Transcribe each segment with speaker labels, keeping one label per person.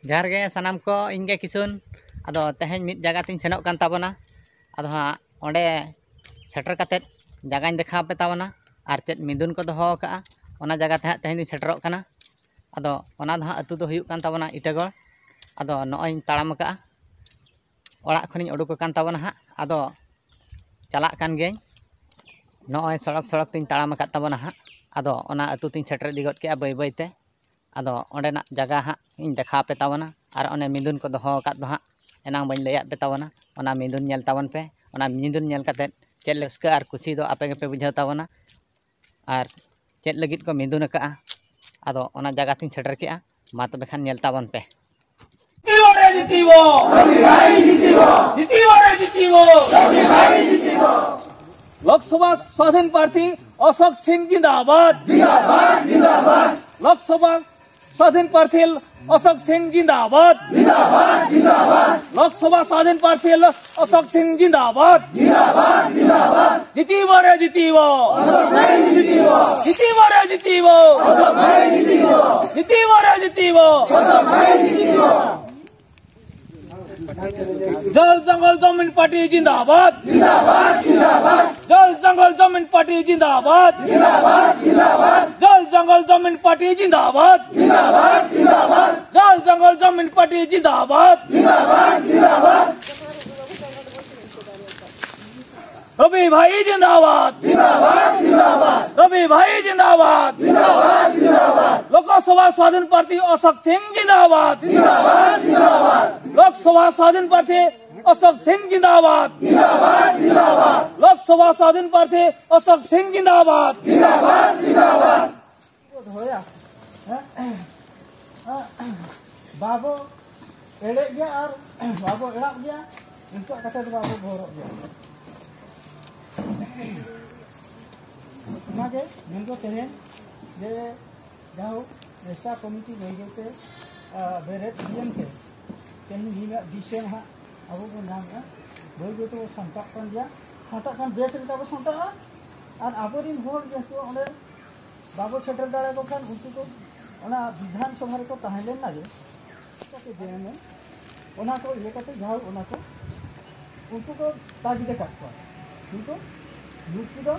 Speaker 1: जहर गे सानाम को इंगे किसुन अदो तेहें मिद जगह तीन सेनोक कान ताबना अदो हाँ ओंडे सेटर कातेत जगह देखा पे ताबना आर चेत मिदुन को दोहो का ओना जगह ते तेहें दिन सेटरोक काना अदो ओना दो अतु दो हुयुक कान ताबना इटागढ़ अदो नॉय ताड़ाम का ओड़ा खनिन उडुक कान ताबना हा अदो चलाक कान गे नॉय सड़क सड़क तीन ताड़ाम का ताबना हा अदो ओना अतु तीन सेटर दिगत के बाय बायते अदो ओंडेना जगह हाँ इन देखा पे ताबना और ओने मिदुन को दोहो का दो हाँ एनांग बन लैया पे ताबना ओना मिदुन नेल ताबन पे ओना मिदुन नेल काते चेत रस्का और खुशी दो आपे पे बुझाव ताबना और चेत लगित को मिदुन का अदो ओना जगह तीन सेटर के मा तबे खान नेल ताबन पे
Speaker 2: लोकसभा स्वाधीन प्रार्थी अशोक सिंह जिंदाबाद जिंदाबाद जिंदाबाद लोकसभा स्वाधीन प्रार्थी अशोक सिंह जिंदाबाद जिंदाबाद जिंदाबाद लोकसभा स्वाधीन प्रार्थी अशोक सिंह जिंदाबाद जिंदाबाद जिंदाबाद जीतीबो रे जीतीबो अशोक भाई जीतीबो जीतीबो रे जीतीबो अशोक भाई जीतीबो जीतीबो रे जीतीबो अशोक भाई जीतीबो जल जंगल जमीन पार्टी जिंदाबाद जिंदाबाद जिंदाबाद जल जंगल जमीन पार्टी जिंदाबाद जिंदाबाद जिंदाबाद जल जंगल जमीन पार्टी जिंदाबाद जिंदाबाद जिंदाबाद जल जंगल जमीन पार्टी जिंदाबाद जिंदाबाद जिंदाबाद रवि भाई जिंदाबाद जिंदाबाद जिंदाबाद रवि भाई जिंदाबाद जिंदाबाद जिंदाबाद लोकसभा स्वाधीन प्रार्थी अशोक सिंह जिंदाबाद जिंदाबाद जिंदाबाद लोकसभा स्वाधीन प्रार्थी अशोक सिंह जिंदाबाद जिंदाबाद जिंदाबाद लोकसभा स्वाधीन प्रार्थी अशोक सिंह जिंदाबाद जिंदाबाद जिंदाबाद बाबू एड़े गया और बाबू एड़ा गया इनको कते बाबू भोर गया ओनागे मेनको तेहे जे जाओ ऐसा कमिटी गई गते बेरेट दियन के तेन नीला दिसेन हा अब को नाम है गई गते संता कन गया संता कन बेस रे तब संता और आबोरिन होर जेतो ओने बाबू सेटर दाड़े को खान उनको को ओना विधान सभा रे को ताहेलेन ना जे के देने ओना को ये कते जाओ ओना को उनको को तागी दे काटवा उनको नुकु दो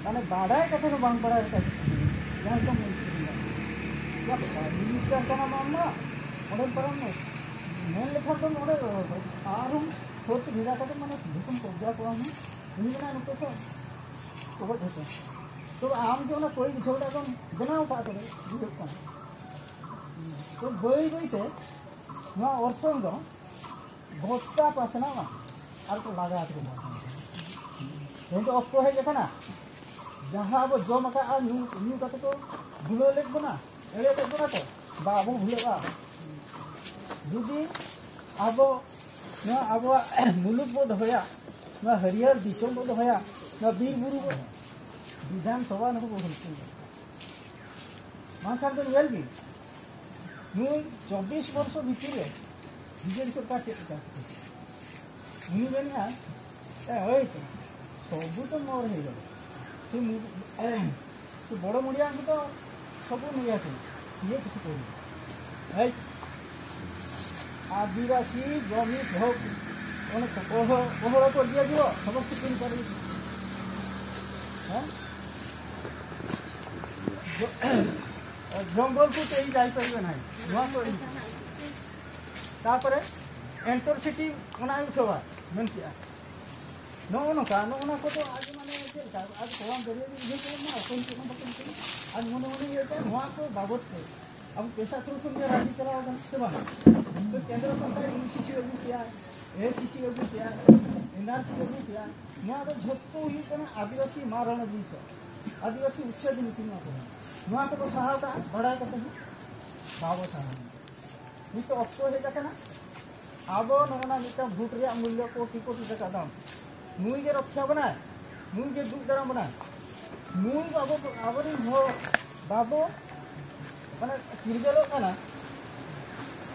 Speaker 2: माने बाड़ाय कथा तो बांग बाड़ाय कथा जहां तो मिनिस्टर kana मामा ओडे परम मेन लेखा तो ओडे आरुम होत भिड़ा कते माने भूकंप कब्जा को हम निना नुको तो बहुत होता तो आम जो ना कोई झोड़ा को बनाओ पा करे बुझो का तो गई गई थे ना वर्षों दो भोटा पासना और तो लगा आते तो अक्को है देखा ना जहाँ अब जो मका आज न्यू कते तो भूलो लेक बना एड़े लेक बना तो बाबू भूलेगा जुदी अब ना अब मुलुक बो दहया ना हरियर दिसों बो दहया ना बीर बुरु बो विधान सभा नको बो हलते मान कर तो वेल भी नु 24 वर्ष भीतर बीजेपी सरकार चेक का नु बेनिया ए होय सबू तो मोर है तो बड़ मुड़िया तो सब नहीं आते ये किसी को आदिवासी जमी भोग कोहड़ कर दिया जो समस्त किन कर जंगल को यही जापर ना तापर एंटर सिटी उठवा मन किया नौका नौना को तो आज माने आज कौन दरिया ये को ना कोई को बकन आज मने मने ये को बाबत पे अब पैसा थ्रू तुम ये राज्य चलाओ से बा तो केंद्र सरकार ईसीसी लागू किया एसीसी लागू किया एनआरसी लागू किया ना तो झप्पो ही कना आदिवासी मारण दिस आदिवासी उच्छेद नीति ना को तो सहायता बड़ा करते हैं बाबा साहब ये तो अक्सर है जाके ना अब नौना मिटा भूट रे मूल्य कोटि कोटि टका दाम नुई के रक्षा बनाए नुई के दुख दराम बनाए नुई बाबू आबरी हो बाबू माने किरगलो काना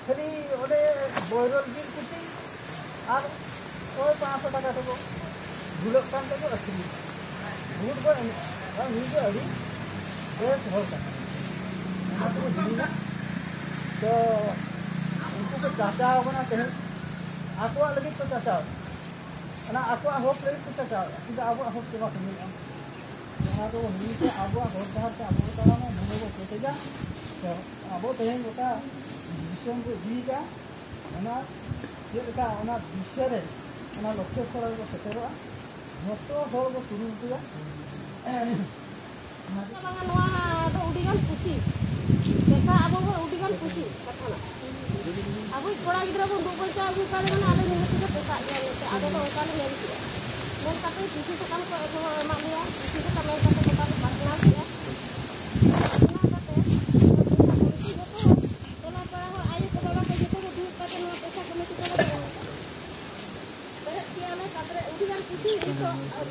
Speaker 2: खाली ओडे बोरल गिर कुटी और ओय 500 टाका तो गुलक कान तो रखी भूट को नुई के अड़ी एक होता तो को चाचाओ बना तेहन आको लगे तो चाचाओ ना आको होप लगे तो चाचाओ किदा आबो होप के बात नहीं यहाँ तो नहीं से आबो होप बाहर से आबो ताला में मुने को केतेजा तो आबो तेहन गोटा दिसम को दी का ना ये का ना विषय रे ना लक्ष्य स्थल को सेटेरो मतो हर को शुरू किया
Speaker 3: Bangan wah do udigan pusi. Desa abo bo udigan pusi katana. Abo kora gidra bo do paisa abu kale mana ale ni mesti desa ya lete ado do kale nyari dia. Men kate sisi sekam ko ego emak dia, sisi sekam kate kata partner dia. Karena kate polisi itu kalau para ayo kalau ke gitu do kate no pesa kami kita ada. Berat dia ale kate udigan pusi itu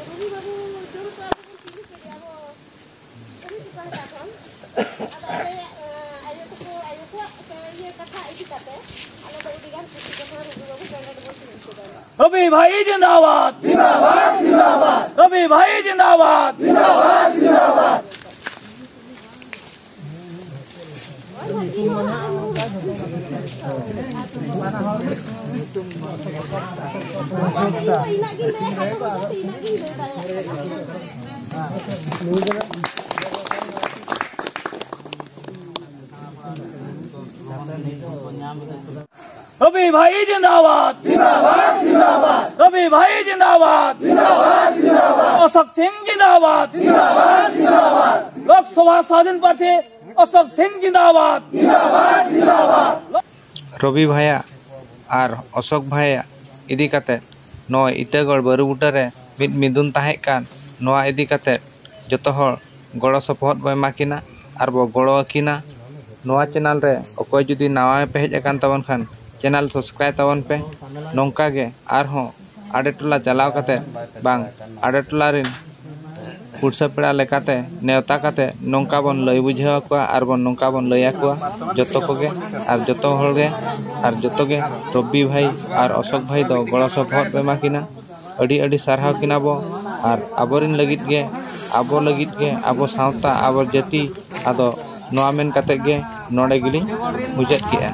Speaker 3: rugi babu juru ko abo pusi ke dia abo. Kami suka takon. Ada ayo ko ये कथा इसी कते आले तो उदिगान pussy के थोड़ा रुगु बाबू गंडा तो बोलते हैं
Speaker 2: रवि भाई जिंदाबाद जिंदाबाद जिंदाबाद रवि भाई जिंदाबाद जिंदाबाद जिंदाबाद रवि भाई जिंदाबाद जिंदाबाद जिंदाबाद रवि भाई जिंदाबाद जिंदाबाद जिंदाबाद अशोक सिंह जिंदाबाद जिंदाबाद जिंदाबाद लोकसभा स्वाधीन प्रार्थी अशोक सिंह जिंदाबाद जिंदाबाद जिंदाबाद
Speaker 4: रवि भाया और अशोक भाया इदी काते नो इटागढ़ बारुबुटा रे मिद मिदुन ताहे कान नोआ इदी काते जतो हर गड़ो सपोहट बो एमाकिना आर बो गड़ो आकिना नोआ चैनल रे अकोय जुदी नवा पे हेज अकान तबन खान चैनल सब्सक्राइब तबन पे नोंका गे आर हो आडे टोला चलाव काते बांग आडे टोला रिन पुरसा पेड़ा लेकाते नेवता काते नोंका बन लय बुझाव को आर बन नोंका बन लया को जतो कोगे आर जतो होगे आर जतो गे रवि भाई और अशोक भाई दो गड़ो सपोहट पे एमाकिना अड़ी अड़ी सारहाव किना बो आर आबोरिन लगित गे आबो सावता आबो जाति आदो नोआ मेन काते गे नोडे गिली मुचाद किया।